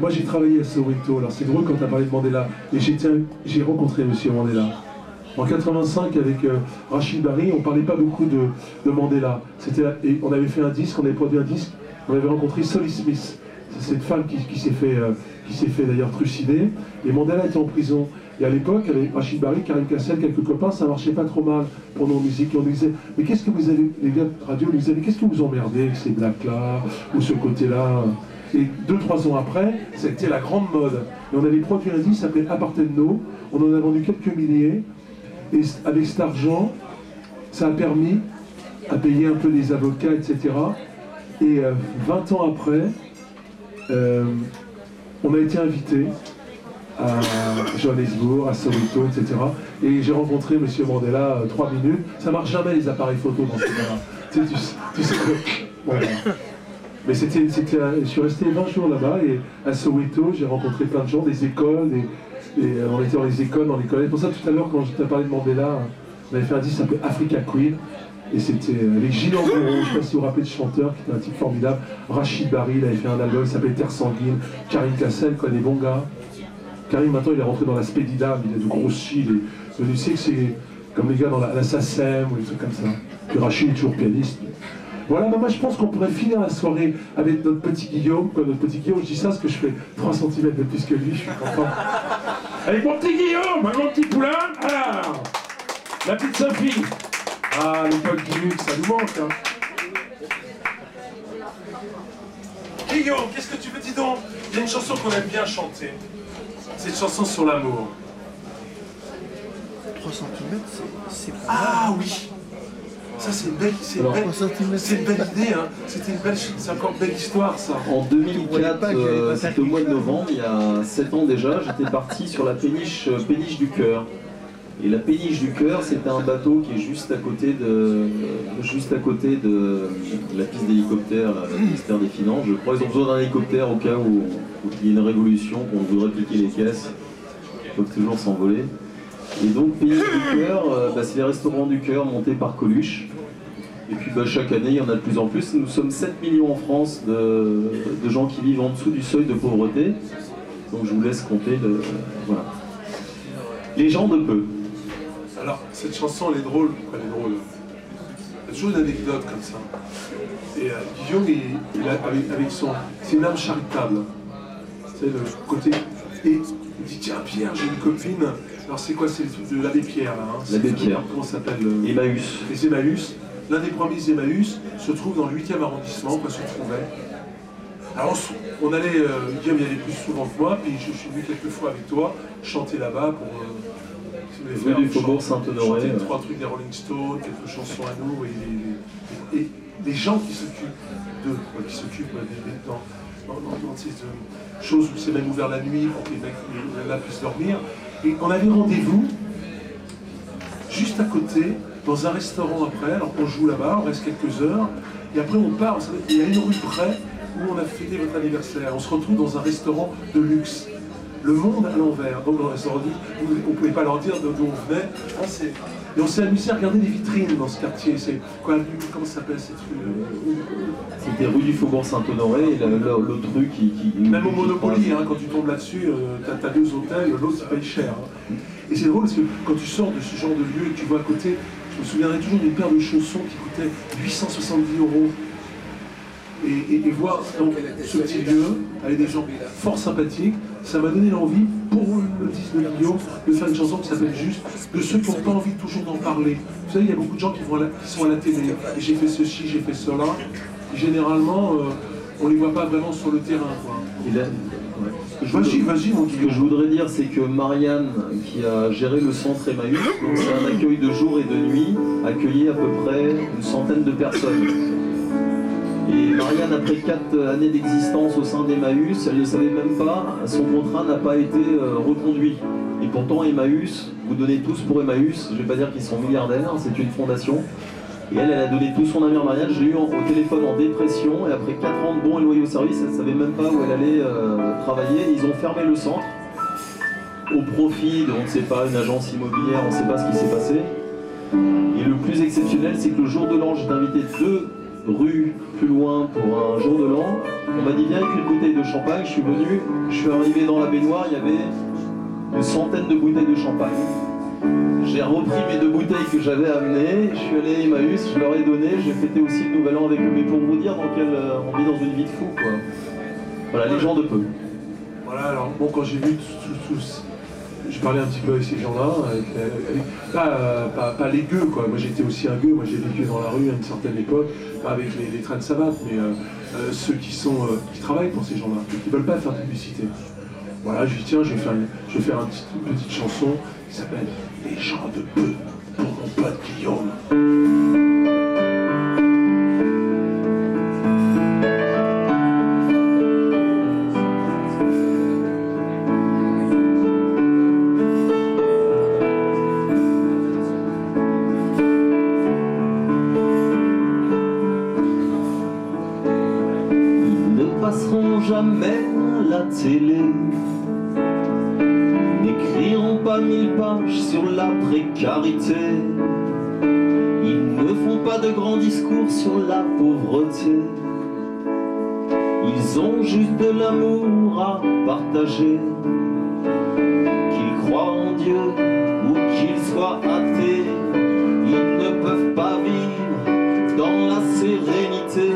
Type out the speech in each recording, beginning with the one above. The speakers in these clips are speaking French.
moi j'ai travaillé à Soweto, alors c'est drôle quand tu as parlé de Mandela, et j'ai rencontré M. Mandela. En 85, avec Rachid Barry, on ne parlait pas beaucoup de Mandela. Et on avait fait un disque, on avait produit un disque, on avait rencontré Solly Smith. C'est cette femme qui s'est fait d'ailleurs trucider, et Mandela était en prison. Et à l'époque, avec Rachid Barry, Karim Kassel, quelques copains, ça marchait pas trop mal pour nos musiques. Et on nous disait, mais qu'est-ce que vous avez, les gars de radio nous disaient, mais qu'est-ce que vous emmerdez avec ces blacks-là, ou ce côté-là? Et 2-3 ans après, c'était la grande mode. Et on avait produit un disque qui s'appelait Apartheid-No, on en a vendu quelques milliers, et avec cet argent, ça a permis à payer un peu les avocats, etc. Et 20 ans après, on a été invité à Johannesburg, à Soweto, etc. Et j'ai rencontré M. Mandela 3 minutes. Ça marche jamais les appareils photo dans ce cas-là. Tu sais que... Voilà. Mais je suis resté 20 jours là-bas et à Soweto, j'ai rencontré plein de gens, des écoles, on était dans les écoles, dans les collèges. Pour ça, tout à l'heure, quand je t'ai parlé de Mandela, on avait fait un disque qui s'appelait Africa Queen. Et c'était avec Gilles Angouron, je ne sais pas si vous vous rappelez de ce chanteur, qui était un type formidable. Rachid Barry, il avait fait un album, il s'appelait Terre Sanguine. Karim Kassel, quoi, des bons gars. Karim, maintenant, il est rentré dans la Spédida, il a de grosses cils. Je sais que c'est comme les gars dans la SACEM ou des trucs comme ça. Puis Rachid est toujours pianiste. Voilà, moi je pense qu'on pourrait finir la soirée avec notre petit Guillaume. Comme notre petit Guillaume, je dis ça parce que je fais 3 cm de plus que lui, je suis content. Avec mon petit Guillaume, mon petit poulain, alors, la petite Sophie. Ah, l'époque du luxe, ça nous manque, hein. Guillaume, qu'est-ce que tu veux, dis donc? Il y a une chanson qu'on aime bien chanter. C'est une chanson sur l'amour. 3 cm, c'est pas mal. Ah oui. Ça, c'est une belle idée, hein. C'est encore une belle histoire, ça. En 2004, c'était au mois de novembre, il y a 7 ans déjà, j'étais parti sur la péniche du Cœur. Et la péniche du Cœur, c'était un bateau qui est juste à côté de la piste d'hélicoptère, le ministère des Finances. Je crois qu'ils ont besoin d'un hélicoptère au cas où il y a une révolution, qu'on voudrait piquer les caisses. Il faut toujours s'envoler. Et donc, péniche du Cœur, c'est les restaurants du Cœur montés par Coluche. Et puis chaque année, il y en a de plus en plus. Nous sommes 7 millions en France de gens qui vivent en dessous du seuil de pauvreté. Donc je vous laisse compter voilà. Les gens de peu. Alors, cette chanson, elle est drôle. Pourquoi elle est drôle? Il y a toujours une anecdote comme ça. Et Guillaume, il a, avec son... C'est une âme charitable. C'est le côté... Et il dit, tiens Pierre, j'ai une copine. Alors c'est quoi? C'est de l'abbé Pierre, là, hein. L'abbé Pierre. Comment ça s'appelle? Emmaüs. Les Emmaüs. L'un des premiers Emmaüs se trouve dans le 8e arrondissement, quoi, se trouvait. Alors on allait, Guillaume y allait plus souvent que moi, puis je suis venu quelques fois avec toi, chanter là-bas pour... Rue du Faubourg Saint-Honoré. Chanter 3 trucs des Rolling Stones, quelques chansons à nous, et les gens qui s'occupent d'eux, qui s'occupent dans ces choses où c'est même ouvert la nuit pour que les mecs là puissent dormir. Et on avait rendez-vous juste à côté, dans un restaurant après, alors on joue là-bas, on reste quelques heures, et après on part, il y a une rue près où on a fêté votre anniversaire, on se retrouve dans un restaurant de luxe. Le monde à l'envers. Donc dans le restaurant, on ne pouvait pas leur dire d'où on venait. Et on s'est amusé à regarder les vitrines dans ce quartier. C'est quoi, comment ça s'appelle cette rue? C'était rue du Faubourg Saint-Honoré, et l'autre rue qui... Même au Monopoly, hein, quand tu tombes là-dessus, t'as 2 hôtels, l'autre ça paye cher. Hein. Et c'est drôle parce que quand tu sors de ce genre de lieu et que tu vois à côté, je me souviendrai toujours d'une paire de chaussons qui coûtait 870 €. Et voir donc, ce petit lieu avec des gens fort sympathiques, ça m'a donné l'envie, pour le disque de Guillaume, de faire une chanson qui s'appelle juste de ceux qui n'ont pas envie toujours d'en parler. Vous savez, il y a beaucoup de gens qui sont à la télé, et j'ai fait ceci, j'ai fait cela, et généralement, on ne les voit pas vraiment sur le terrain. Vas-y, mon Guillaume. Ce que je voudrais dire, c'est que Marianne, qui a géré le centre Emmaüs, c'est un accueil de jour et de nuit, accueillit à peu près une centaine de personnes. Et Marianne, après 4 années d'existence au sein d'Emmaüs, elle ne savait même pas, son contrat n'a pas été reconduit. Et pourtant Emmaüs, vous donnez tous pour Emmaüs, je ne vais pas dire qu'ils sont milliardaires, c'est une fondation. Et elle a donné tout son amour à Marianne, je l'ai eu au téléphone en dépression, et après 4 ans de bons et loyaux services, elle ne savait même pas où elle allait travailler. Ils ont fermé le centre, au profit de, on ne sait pas, une agence immobilière, on ne sait pas ce qui s'est passé. Et le plus exceptionnel, c'est que le jour de l'an, j'étais invité 2 rue plus loin pour un jour de l'an. On m'a dit viens avec une bouteille de champagne. Je suis venu, je suis arrivé dans la baignoire, il y avait une centaine de bouteilles de champagne. J'ai repris mes 2 bouteilles que j'avais amenées, je suis allé à Emmaüs, je leur ai donné, j'ai fêté aussi le nouvel an avec eux, mais pour vous dire on vit dans une vie de fou, quoi. Voilà, les gens de peu. Voilà, alors bon, quand j'ai vu je parlais un petit peu avec ces gens-là, pas les gueux, quoi. Moi j'étais aussi un gueux, moi j'ai vécu dans la rue à une certaine époque, pas avec les trains de savate, mais ceux qui travaillent pour ces gens-là, qui ne veulent pas faire de publicité. Voilà, je dis tiens, je vais faire une petite chanson qui s'appelle Les gens de peu pour mon pote Guillaume. Ils ne passeront jamais à la télé, n'écriront pas 1000 pages sur la précarité. Ils ne font pas de grands discours sur la pauvreté. Ils ont juste de l'amour à partager. Qu'ils croient en Dieu ou qu'ils soient athées, ils ne peuvent pas vivre dans la sérénité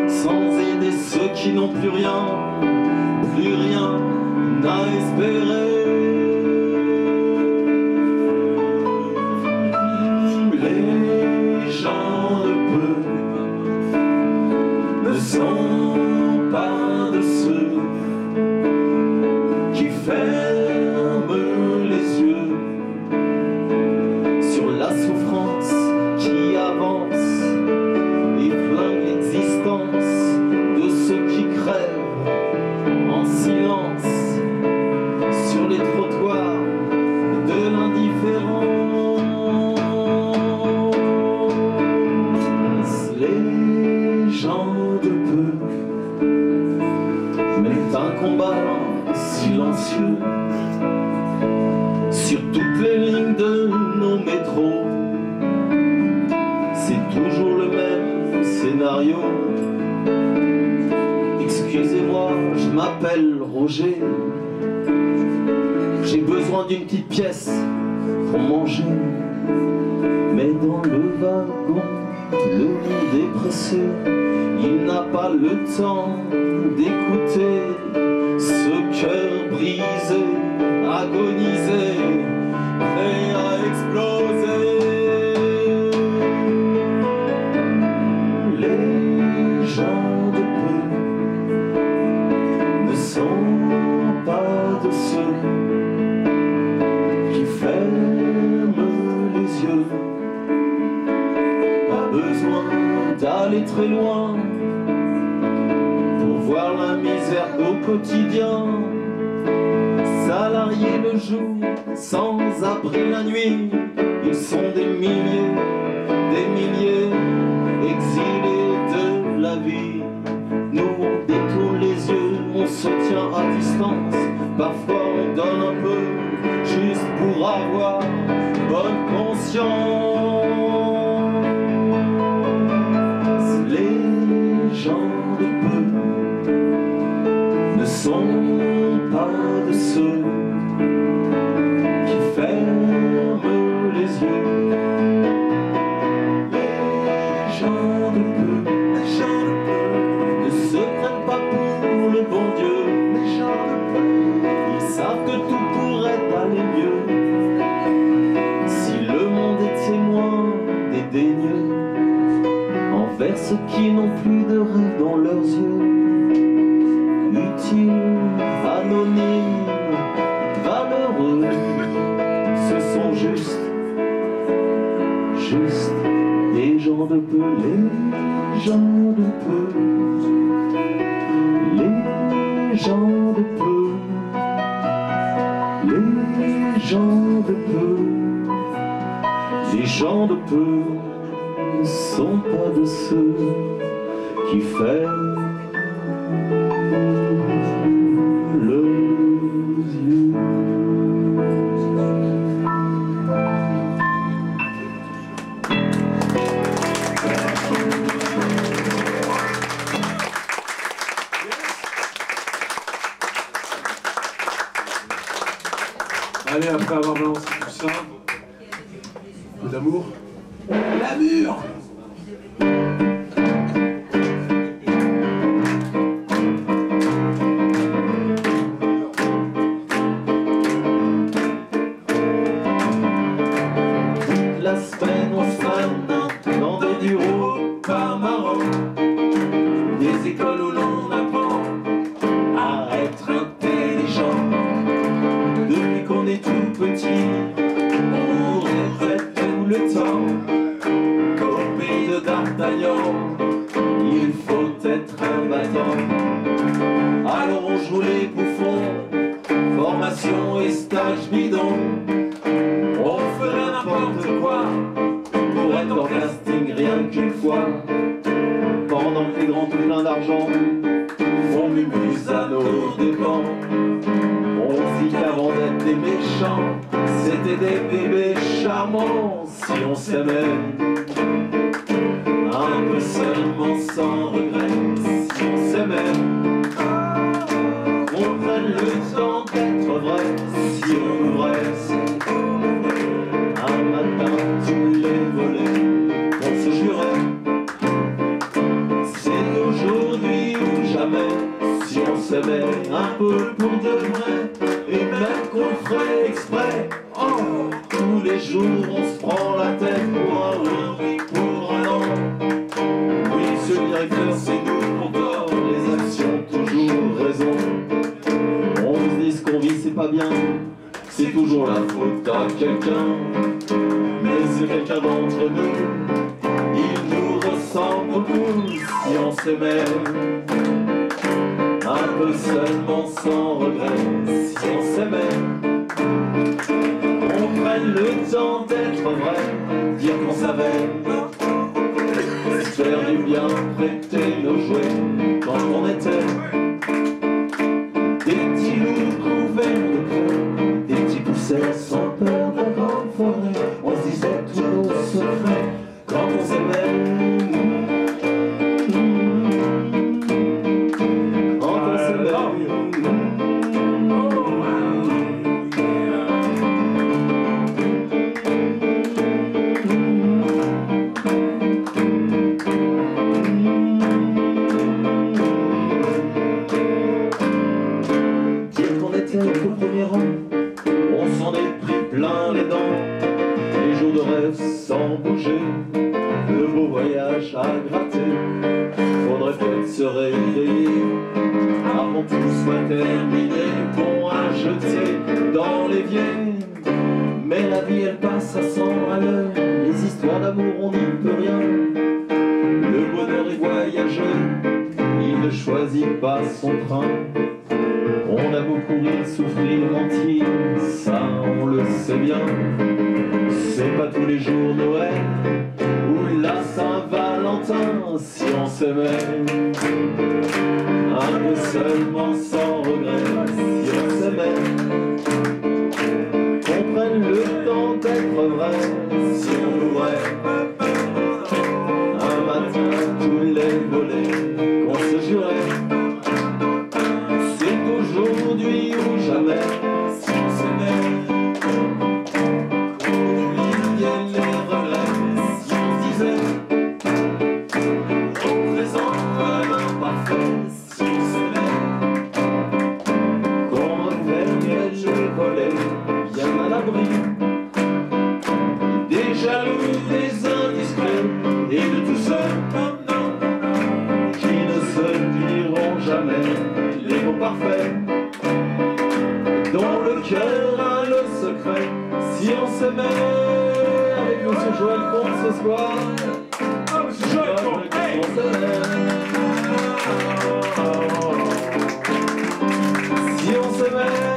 sans aider ceux qui n'ont plus rien à espérer. Les gens de peu ne sont pas de ceux qui ferment les yeux sur la souffrance qui avance et flingue l'existence de ceux qui crèvent en silence sur les trottoirs de l'indifférence. Les gens de peu mènent un combat silencieux sur toutes les lignes de nos métros. C'est toujours le même scénario. Excusez-moi, je m'appelle Roger. J'ai besoin d'une petite pièce pour manger. Mais dans le wagon, le monde est pressé. Il n'a pas le temps d'écouter ce cœur brisé, agonisé, prêt à exploser. Les gens de peu ne sont pas de ceux qui ferment les yeux. Pas besoin d'aller très loin pour voir la misère au quotidien. Salariés le jour, sans abri la nuit, ils sont des milliers, exilés de la vie. Nous on détourne les yeux, on se tient à distance. Parfois on donne un peu, juste pour avoir bonne conscience. Les gens de peu ne sont pas de ceux qui ferment les yeux. Les gens de peu ne se prennent pas pour le bon Dieu. Ils savent que tout pourrait aller mieux si le monde est témoin dédaigneux envers ceux qui n'ont plus de rêve dans leurs yeux. Utiles, anonymes, valeureux, ce sont juste des gens de peu, les gens de peu, les gens de peu, les gens de peu, les gens de peu ne sont pas de ceux qui ferment les yeux. Allez, après avoir balancé tout ça, un peu d'amour. L'amour! La semaine, on se dans des bureaux pas marrants, des écoles où l'on apprend à être intelligent. Depuis qu'on est tout petit, on répète tout le temps qu'au pays de D'Artagnan, il faut être un battant. Alors on joue les bouffons, formation et stage bidon. On ferait n'importe quoi pour être en casting rien qu'une fois. Pendant que les grands tout plein d'argent font mumuse à nos dépens. On se dit qu'avant d'être des méchants, c'était des bébés charmants. Si on s'aimait un peu seulement sans regret, si on s'aimait, on prenne le temps d'être vrai. Si on ouvrait un matin tous les volets, on se jurait, c'est aujourd'hui ou jamais. Si on s'aimait un peu pour de vrai, et même qu'on le ferait exprès, oh, tous les jours on se prend la tête pour un oui, pour un non. Oui, monsieur le directeur, c'est nous qu'on tort, les actions toujours raison. On se dit ce qu'on vit c'est pas bien, c'est toujours la faute à quelqu'un. Mais c'est quelqu'un d'entre nous, il nous ressemble beaucoup. Si on s'aimait un peu seulement sans regret, si on s'aimait, on prenne le temps d'être vrai, dire qu'on savait, se faire du bien, prêter nos jouets quand on était des petits loups couverts de creux, des petits poussets sans peur de la grande forêt. On se disait tous nos secrets quand on s'aimait. Au premier rang, on s'en est pris plein les dents, les jours de rêve sans bouger, le beau voyage à gratter. Faudrait peut-être se réveiller avant que tout soit terminé, bon à jeter dans l'évier. Mais la vie elle passe à 100 à l'heure, les histoires d'amour on n'y peut rien. Le bonheur est voyageur, il ne choisit pas son train. On a beau courir, souffrir, mentir, ça on le sait bien. C'est pas tous les jours Noël ou la Saint-Valentin. Si on s'aimait un peu seulement sans regret, si on s'aimait, qu'on prenne le temps d'être vrai. Si on ouvrait un matin tous les volets, qu'on se jurait, aujourd'hui ou jamais. Si on s'aimait, qu'on oubliait les regrets. Si on se disait au présent comme imparfait. Si on s'aimait, qu'on refermait les volets bien à l'abri des jaloux, des indiscrets et de tous ceux qui ne se diront jamais les mots parfaits, dont le cœur a le secret. Si on s'aimait, avec monsieur Joël Comte ce soir. Ah, monsieur Joël Comte, hey! Si on s'aimait,